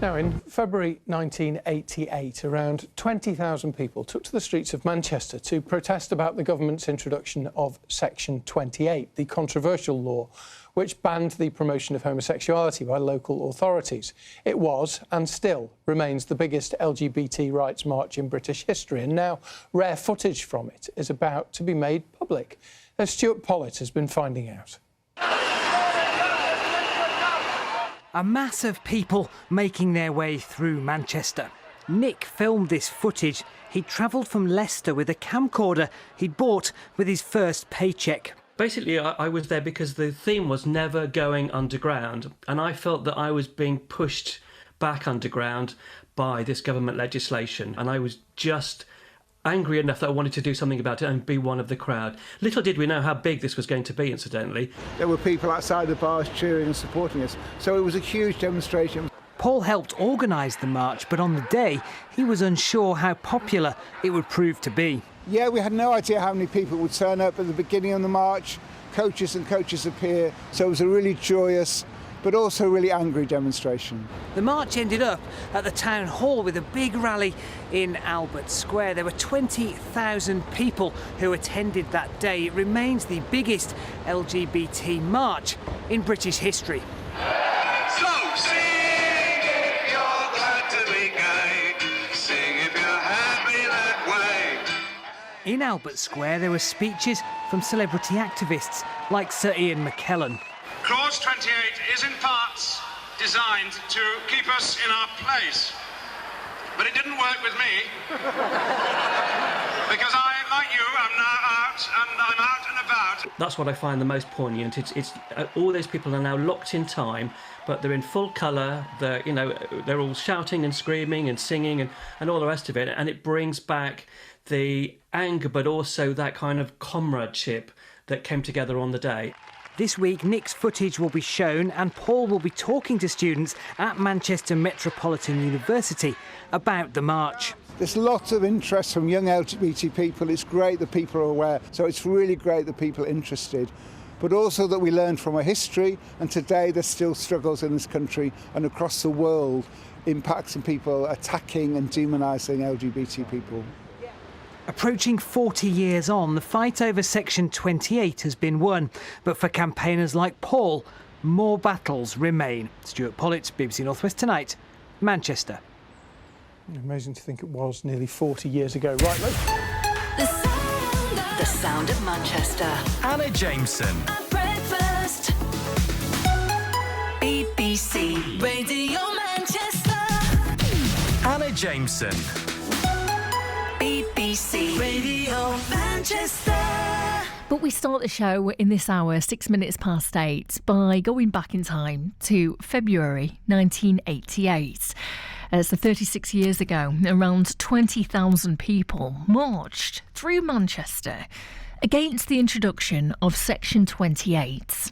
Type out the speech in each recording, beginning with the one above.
Now, in February 1988, around 20,000 people took to the streets of Manchester to protest about the government's introduction of Section 28, the controversial law which banned the promotion of homosexuality by local authorities. It was, and still remains, the biggest LGBT rights march in British history, and now rare footage from it is about to be made public, as Stuart Pollitt has been finding out. A mass of people making their way through Manchester. Nick filmed this footage. He'd travelled from Leicester with a camcorder he'd bought with his first paycheck. Basically, I was there because the theme was never going underground, and I felt that I was being pushed back underground by this government legislation, and I was just angry enough that I wanted to do something about it and be one of the crowd. Little did we know how big this was going to be, incidentally. There were people outside the bars cheering and supporting us, so it was a huge demonstration. Paul helped organise the march, but on the day, he was unsure how popular it would prove to be. Yeah, we had no idea how many people would turn up at the beginning of the march. Coaches and coaches appear, so it was a really joyous but also really angry demonstration. The march ended up at the town hall with a big rally in Albert Square. There were 20,000 people who attended that day. It remains the biggest LGBT march in British history. So sing if you're glad to be gay, sing if you're happy that way. In Albert Square there were speeches from celebrity activists like Sir Ian McKellen. Clause 28 is in parts designed to keep us in our place. But it didn't work with me. Because I, like you, am now out, and I'm out and about. That's what I find the most poignant. It's all those people are now locked in time, but they're in full colour. They're all shouting and screaming and singing and all the rest of it. And it brings back the anger, but also that kind of comradeship that came together on the day. This week, Nick's footage will be shown and Paul will be talking to students at Manchester Metropolitan University about the march. There's lots of interest from young LGBT people. It's great that people are aware, so it's really great that people are interested. But also that we learn from our history, and today there's still struggles in this country and across the world impacting people attacking and demonising LGBT people. Approaching 40 years on, the fight over Section 28 has been won. But for campaigners like Paul, more battles remain. Stuart Pollitt, BBC North West Tonight, Manchester. Amazing to think it was nearly 40 years ago. Right, let's... The sound of Manchester. Anna Jameson. At breakfast. BBC Radio Manchester. Anna Jameson. BBC Radio Manchester. But we start the show in this hour, 6 minutes past 8, by going back in time to February 1988. So 36 years ago, around 20,000 people marched through Manchester against the introduction of Section 28.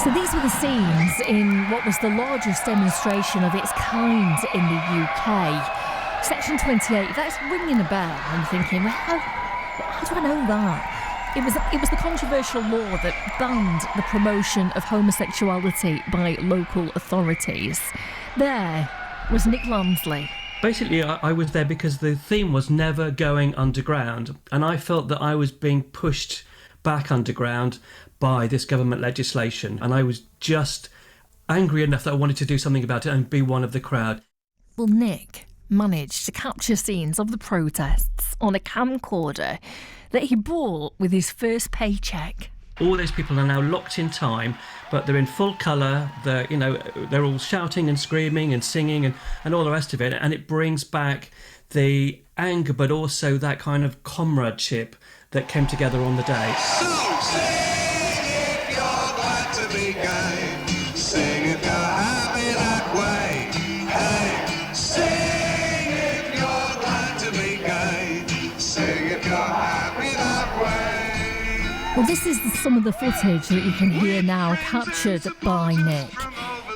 So these were the scenes in what was the largest demonstration of its kind in the UK. Section 28, that's ringing a bell. I'm thinking, well, how do I know that? It was the controversial law that banned the promotion of homosexuality by local authorities. There was Nick Lansley. Basically, I was there because the theme was never going underground, and I felt that I was being pushed back underground by this government legislation, and I was just angry enough that I wanted to do something about it and be one of the crowd. Well, Nick managed to capture scenes of the protests on a camcorder that he bought with his first paycheck. All those people are now locked in time, but they're in full colour. They're all shouting and screaming and singing and all the rest of it, and it brings back the anger, but also that kind of comradeship that came together on the day. So sing if you're glad to be gay, sing if you're happy that way. Hey, sing if you're glad to be gay, sing if you're happy that way. Well, this is some of the footage that you can hear now captured by Nick.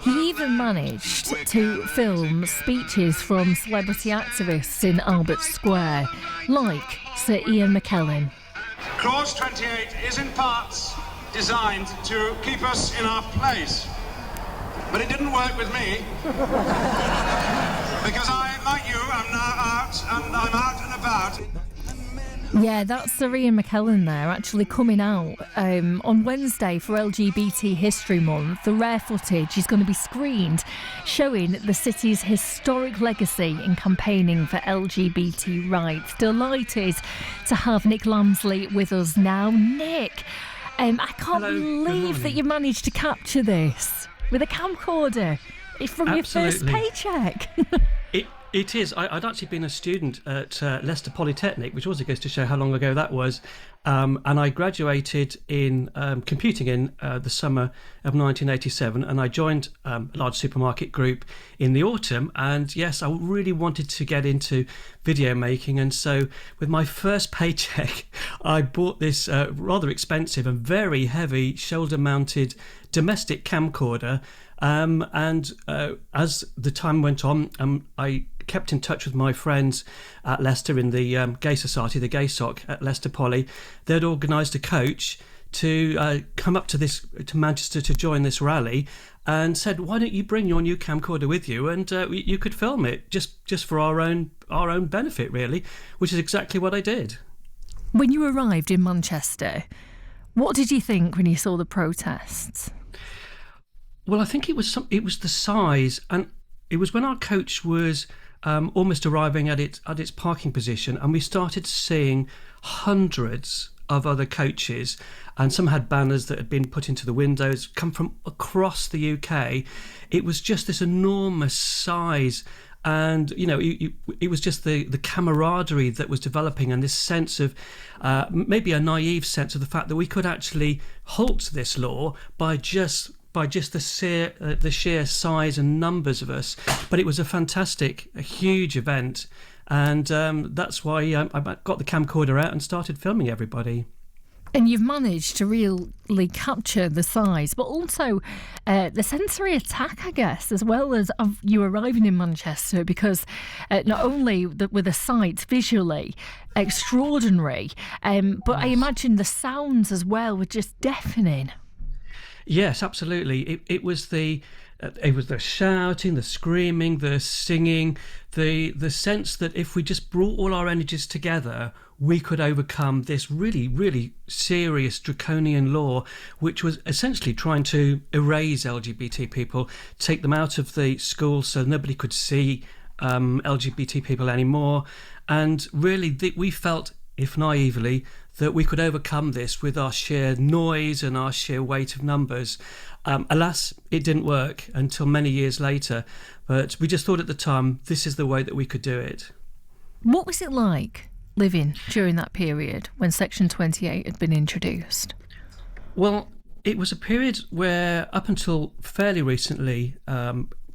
He even managed to film speeches from celebrity activists in Albert Square, like Sir Ian McKellen. Clause 28 is in parts designed to keep us in our place. But it didn't work with me. Because I, like you, am now out, and I'm out and about. Yeah, that's Sir Ian McKellen there, actually coming out on Wednesday for LGBT History Month. The rare footage is going to be screened, showing the city's historic legacy in campaigning for LGBT rights. Delighted to have Nick Lamsley with us now. Nick, I can't believe that you managed to capture this with a camcorder. It's from Absolutely. Your first paycheck. It is. I'd actually been a student at Leicester Polytechnic, which also goes to show how long ago that was. And I graduated in computing in the summer of 1987. And I joined a large supermarket group in the autumn. And yes, I really wanted to get into video making. And so with my first paycheck, I bought this rather expensive and very heavy shoulder-mounted domestic camcorder. And as the time went on, I kept in touch with my friends at Leicester in the Gay Society, the Gay Soc at Leicester Poly. They'd organised a coach to come up to Manchester to join this rally, and said, "Why don't you bring your new camcorder with you, and you could film it just for our own benefit, really," which is exactly what I did. When you arrived in Manchester, what did you think when you saw the protests? Well, I think it was the size, and it was when our coach was almost arriving at its parking position, and we started seeing hundreds of other coaches, and some had banners that had been put into the windows, come from across the UK. It was just this enormous size, and it was just the camaraderie that was developing, and this sense of maybe a naive sense of the fact that we could actually halt this law by just the sheer size and numbers of us. But it was a huge event, and that's why I got the camcorder out and started filming everybody. And you've managed to really capture the size, but also the sensory attack, I guess, as well as of you arriving in Manchester, because not only were the sights visually extraordinary, but I imagine the sounds as well were just deafening. Yes, absolutely. It was the shouting, the screaming, the singing, the sense that if we just brought all our energies together, we could overcome this really, really serious draconian law, which was essentially trying to erase LGBT people, take them out of the schools so nobody could see LGBT people anymore. And really, we felt, if naively, that we could overcome this with our sheer noise and our sheer weight of numbers. Alas, it didn't work until many years later, but we just thought at the time, this is the way that we could do it. What was it like living during that period when Section 28 had been introduced? Well, it was a period where, up until fairly recently,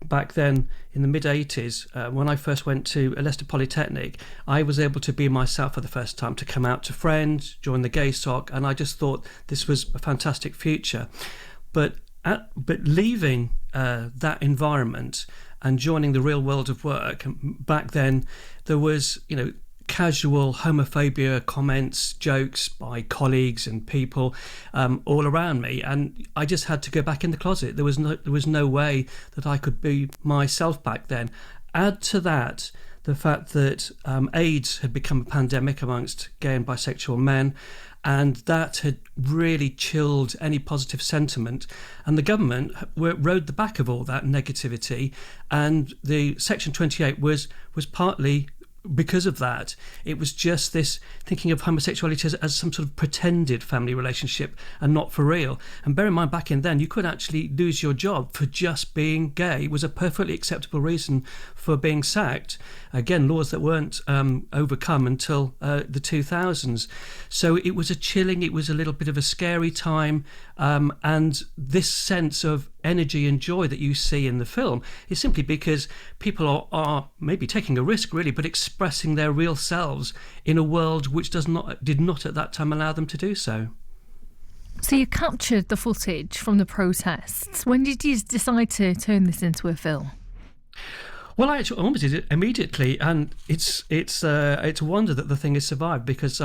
back then in the mid-80s, when I first went to Leicester Polytechnic, I was able to be myself for the first time, to come out to friends, join the Gay Soc, and I just thought this was a fantastic future. But leaving that environment and joining the real world of work, back then there was, casual homophobia comments, jokes by colleagues and people all around me, and I just had to go back in the closet. There was no way that I could be myself back then. Add to that the fact that AIDS had become a pandemic amongst gay and bisexual men, and that had really chilled any positive sentiment, and the government rode the back of all that negativity, and the Section 28 was partly because of that. It was just this thinking of homosexuality as some sort of pretended family relationship and not for real. And bear in mind, back in then, you could actually lose your job for just being gay. It was a perfectly acceptable reason for being sacked. Again, laws that weren't overcome until the 2000s. So it was it was a little bit of a scary time. And this sense of energy and joy that you see in the film is simply because people are maybe taking a risk, really, but expressing their real selves in a world which did not at that time allow them to do so. So you captured the footage from the protests. When did you decide to turn this into a film? Well, I actually almost did it immediately, and it's a wonder that the thing has survived, because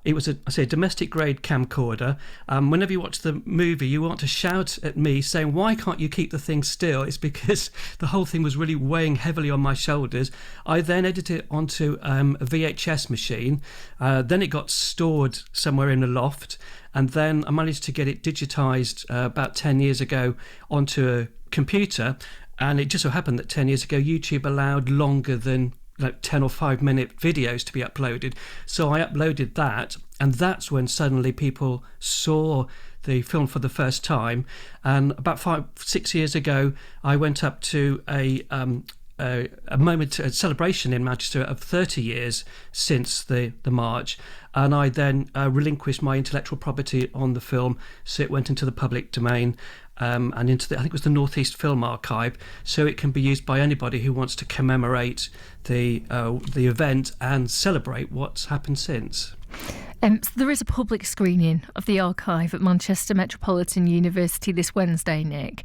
it was a domestic grade camcorder. Whenever you watch the movie, you want to shout at me saying, "Why can't you keep the thing still?" It's because the whole thing was really weighing heavily on my shoulders. I then edited it onto a VHS machine. Then it got stored somewhere in a loft, and then I managed to get it digitized about 10 years ago onto a computer. And it just so happened that 10 years ago, YouTube allowed longer than 10 or 5 minute videos to be uploaded. So I uploaded that, and that's when suddenly people saw the film for the first time. And about 5-6 years ago, I went up to a celebration in Manchester of 30 years since the march, and I then relinquished my intellectual property on the film, so it went into the public domain. And into I think it was the North East Film Archive, so it can be used by anybody who wants to commemorate the event and celebrate what's happened since. So there is a public screening of the archive at Manchester Metropolitan University this Wednesday, Nick.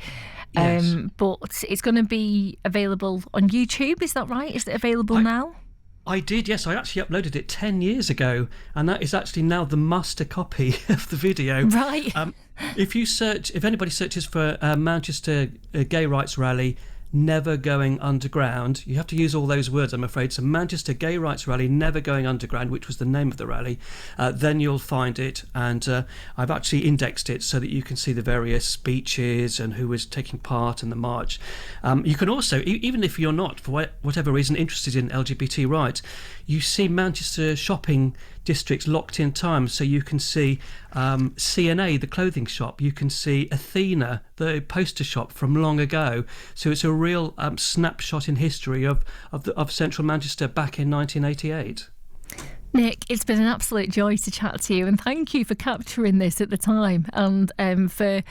Yes. But it's going to be available on YouTube, is that right? Is it available now? I did, yes. I actually uploaded it 10 years ago, and that is actually now the master copy of the video. Right. If anybody searches for Manchester Gay Rights Rally, Never Going Underground, you have to use all those words, I'm afraid. So Manchester Gay Rights Rally, Never Going Underground, which was the name of the rally, then you'll find it. And I've actually indexed it so that you can see the various speeches and who was taking part in the march. You can also, even if you're not, for whatever reason, interested in LGBT rights, you see Manchester shopping districts locked in time, so you can see C&A, the clothing shop, you can see Athena, the poster shop from long ago. So it's a real snapshot in history of central Manchester back in 1988. Nick, it's been an absolute joy to chat to you, and thank you for capturing this at the time, and for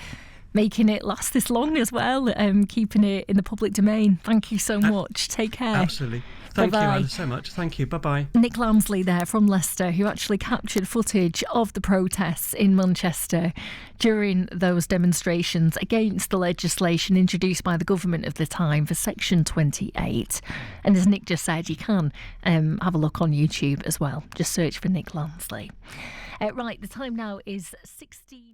making it last this long as well, keeping it in the public domain. Thank you so much. Take care. Absolutely. Thank Bye-bye. you, Anna, so much. Thank you. Bye-bye. Nick Lamsley there from Leicester, who actually captured footage of the protests in Manchester during those demonstrations against the legislation introduced by the government of the time for Section 28. And as Nick just said, you can have a look on YouTube as well. Just search for Nick Lamsley. Right, the time now is 16...